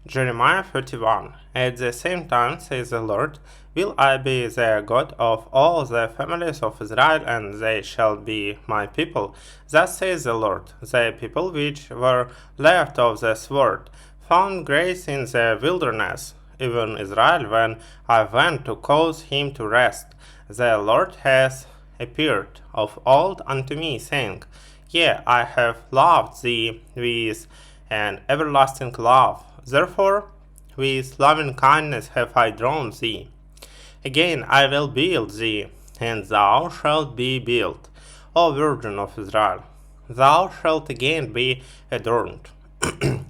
Jeremiah 31. At the same time, says the Lord, will I be the God of all the families of Israel, and they shall be my people. Thus says the Lord, the people which were left of the sword found grace in the wilderness, even Israel, when I went to cause him to rest. The Lord hath appeared of old unto me, saying, Yea, I have loved thee with an everlasting love. Therefore, with loving kindness have I drawn thee. Again I will build thee, and thou shalt be built, O Virgin of Israel. Thou shalt again be adorned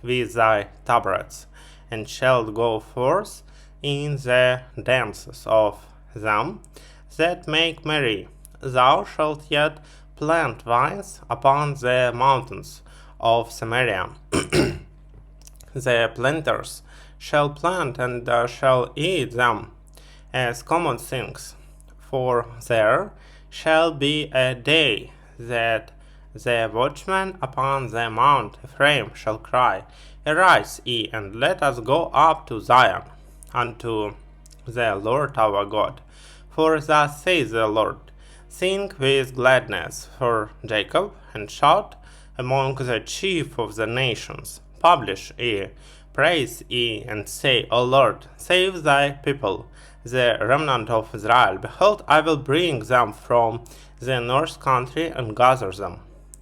with thy tabrets, and shalt go forth in the dances of them that make merry. Thou shalt yet plant vines upon the mountains of Samaria. The planters shall plant and shall eat them as common things. For there shall be a day that the watchman upon the mount Ephraim shall cry, Arise ye, and let us go up to Zion, unto the Lord our God. For thus says the Lord, Sing with gladness for Jacob, and shout among the chief of the nations. Publish ye, praise ye, and say, O Lord, save thy people, the remnant of Israel. Behold, I will bring them from the north country, and gather them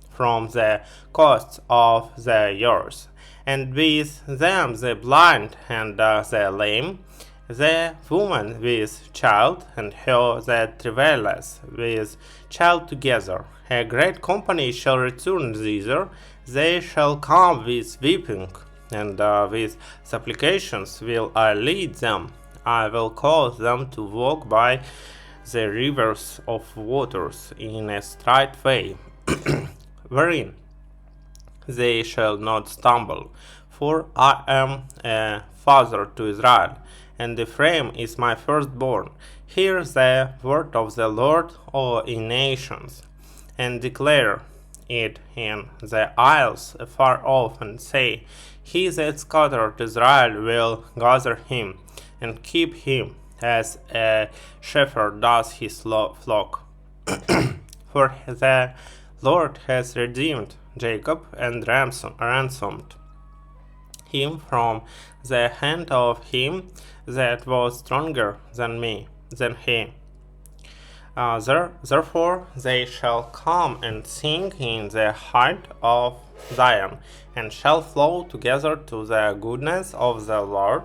from the coasts of the earth, and with them the blind and the lame, the woman with child, and her that travaileth with child together. A great company shall return thither. They shall come with weeping, and with supplications will I lead them. I will cause them to walk by the rivers of waters in a straight way, wherein they shall not stumble. For I am a father to Israel, and Ephraim is my firstborn. Hear the word of the Lord, O ye nations, and declare it in the isles afar off, and say, He that scattered Israel will gather him, and keep him, as a shepherd does his flock. For the Lord has redeemed Jacob, and ransomed him from the hand of him that was stronger than he. Therefore they shall come and sing in the height of Zion, and shall flow together to the goodness of the Lord,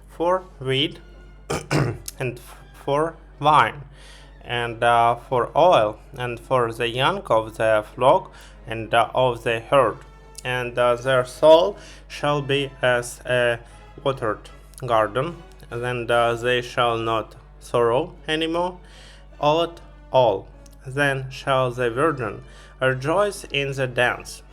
for wheat, and for wine, and for oil, and for the young of the flock, and of the herd. And their soul shall be as a watered garden, and they shall not sorrow any more at all. Then shall the virgin rejoice in the dance,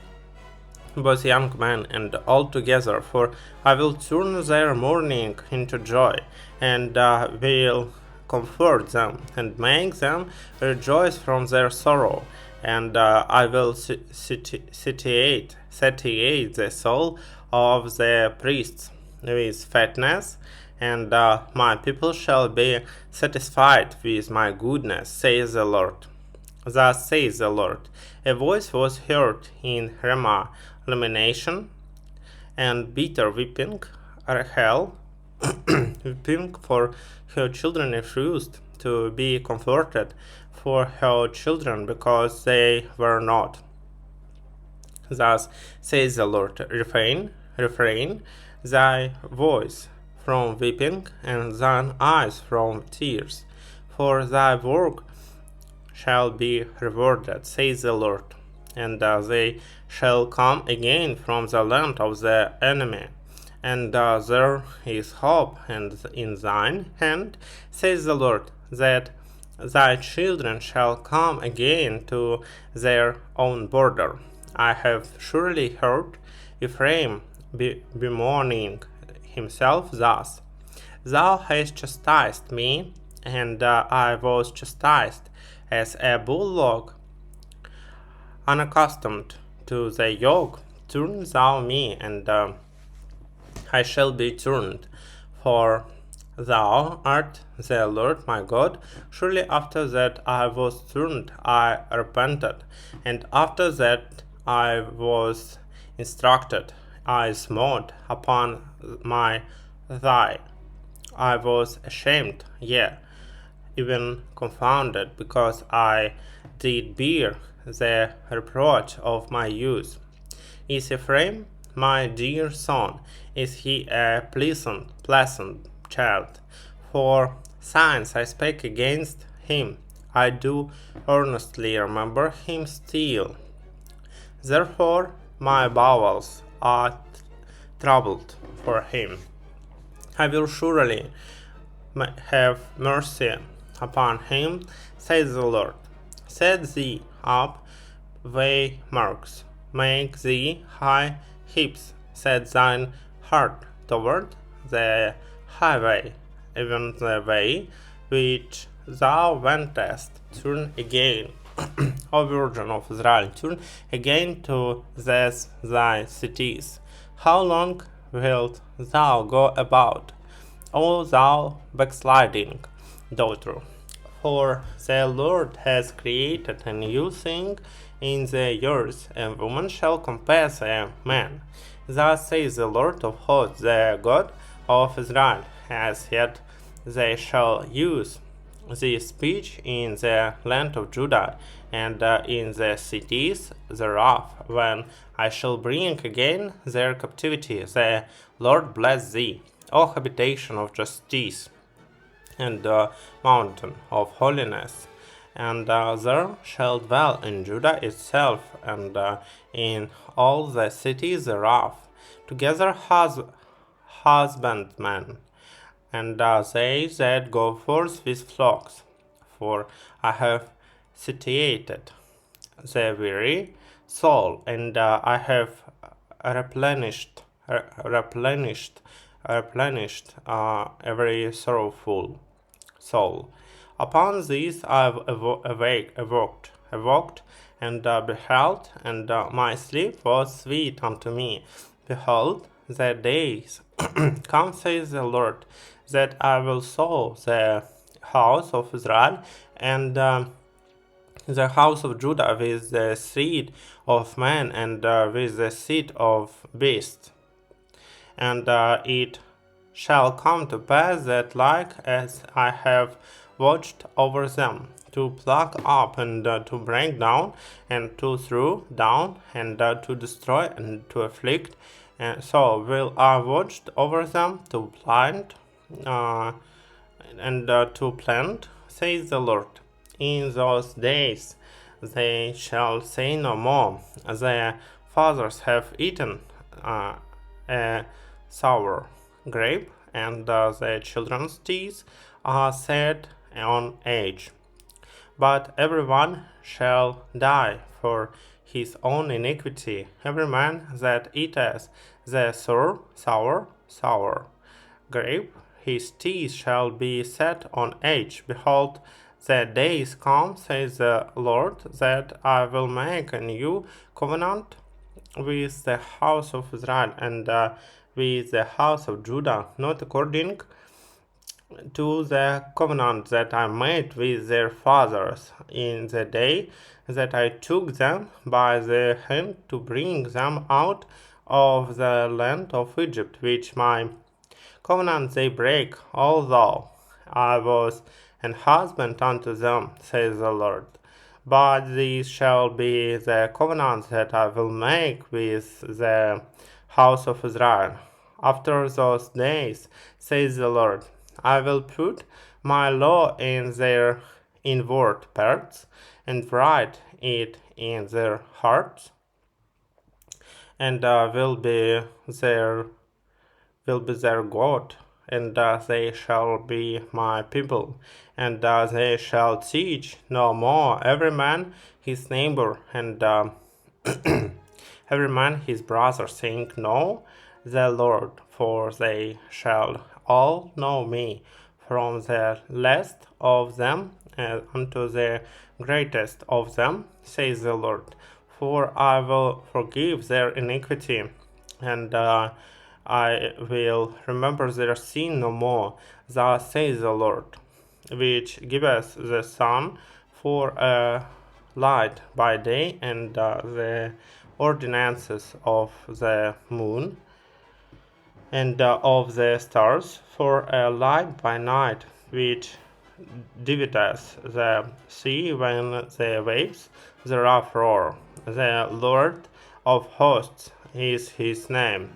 both young men and old together, for I will turn their mourning into joy, and will comfort them, and make them rejoice from their sorrow. And I will satiate the soul of the priests with fatness, and my people shall be satisfied with my goodness, says the Lord. Thus says the Lord, a voice was heard in Ramah, lamentation and bitter weeping, Rachel weeping, for her children refused to be comforted for her children, because they were not. Thus says the Lord, refrain thy voice from weeping, and thine eyes from tears, for thy work shall be rewarded, says the Lord. And they shall come again from the land of the enemy, and there is hope and in thine hand, says the Lord, that thy children shall come again to their own border. I have surely heard Ephraim bemoaning himself thus, Thou hast chastised me, and I was chastised as a bullock unaccustomed to the yoke. Turn thou me, and I shall be turned. For thou art the Lord my God. Surely after that I was turned, I repented, and after that I was instructed, I smote upon my thigh. I was ashamed, yea, even confounded, because I did bear the reproach of my youth. Is Ephraim my dear son? Is he a pleasant child? For signs I spake against him, I do earnestly remember him still. Therefore my bowels are troubled for him. I will surely have mercy upon him, says the Lord. Set thee up waymarks, make thee high heaps, set thine heart toward the highway, even the way which thou wentest. Turn again, O Virgin of Israel, turn again to these thy cities. How long wilt thou go about, O thou backsliding daughter? For the Lord has created a new thing in the earth, and woman shall compass a man. Thus says the Lord of hosts, the God of Israel, as yet they shall use this speech in the land of Judah and in the cities thereof, when I shall bring again their captivity. The Lord bless thee, O habitation of justice, and the mountain of holiness. And there shall dwell in Judah itself, and in all the cities thereof, together husbandmen, and they that go forth with flocks. For I have satiated the weary soul, and I have replenished every sorrowful soul. Upon these I have evoked, and beheld, and my sleep was sweet unto me. Behold, the days come, says the Lord, that I will sow the house of Israel and the house of Judah with the seed of man and with the seed of beast. And it shall come to pass that, like as I have watched over them, to pluck up and to break down and to throw down and to destroy and to afflict, and so will I watch over them to plant and to plant, says the Lord. In those days they shall say no more, their fathers have eaten a sour grape, and their children's teeth are set on age. But every one shall die for his own iniquity, every man that eateth the sour grape, his teeth shall be set on age. Behold, the days come, says the Lord, that I will make a new covenant with the house of Israel and with the house of Judah, not according to the covenant that I made with their fathers in the day that I took them by the hand to bring them out of the land of Egypt, which my covenant they break, although I was an husband unto them, says the Lord. But these shall be the covenants that I will make with the house of Israel. After those days, says the Lord, I will put my law in their inward parts, and write it in their hearts, and will be their God, and they shall be my people, and they shall teach no more every man his neighbor, and every man his brother, saying, Know the Lord, for they shall all know me, from the least of them unto the greatest of them, says the Lord. For I will forgive their iniquity, and I will remember their sin no more, thus says the Lord, which giveth the sun for a light by day, and the ordinances of the moon and of the stars for a light by night, which divideth the sea when the waves thereof roar. The Lord of hosts is his name.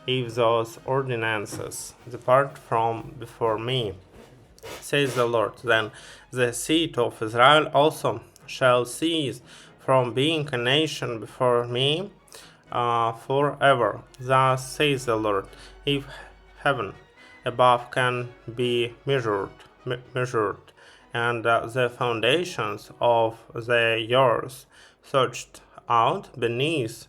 If those ordinances depart from before me, says the Lord, then the seed of Israel also shall cease from being a nation before me forever. Thus says the Lord, if heaven above can be measured, and the foundations of the earth searched out beneath,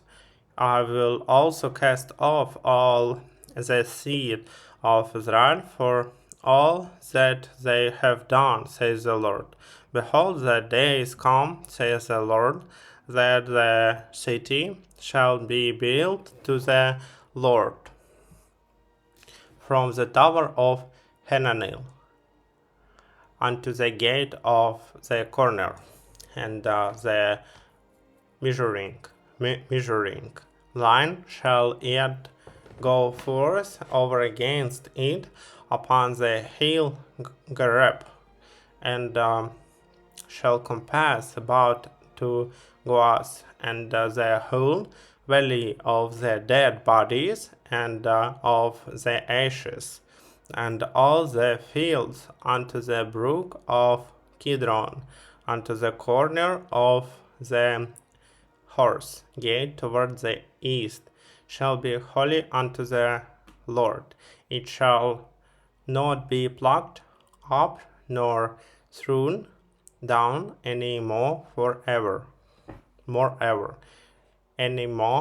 I will also cast off all the seed of Israel for all that they have done, says the Lord. Behold, the days come, says the Lord, that the city shall be built to the Lord from the tower of Hananel unto the gate of the corner, and the measuring line shall yet go forth over against it upon the hill Gareb, and shall compass about to Goas, and the whole valley of the dead bodies, and of the ashes, and all the fields unto the brook of Kidron, unto the corner of the horse gate toward the east, shall be holy unto the Lord. It shall not be plucked up nor thrown down any more any more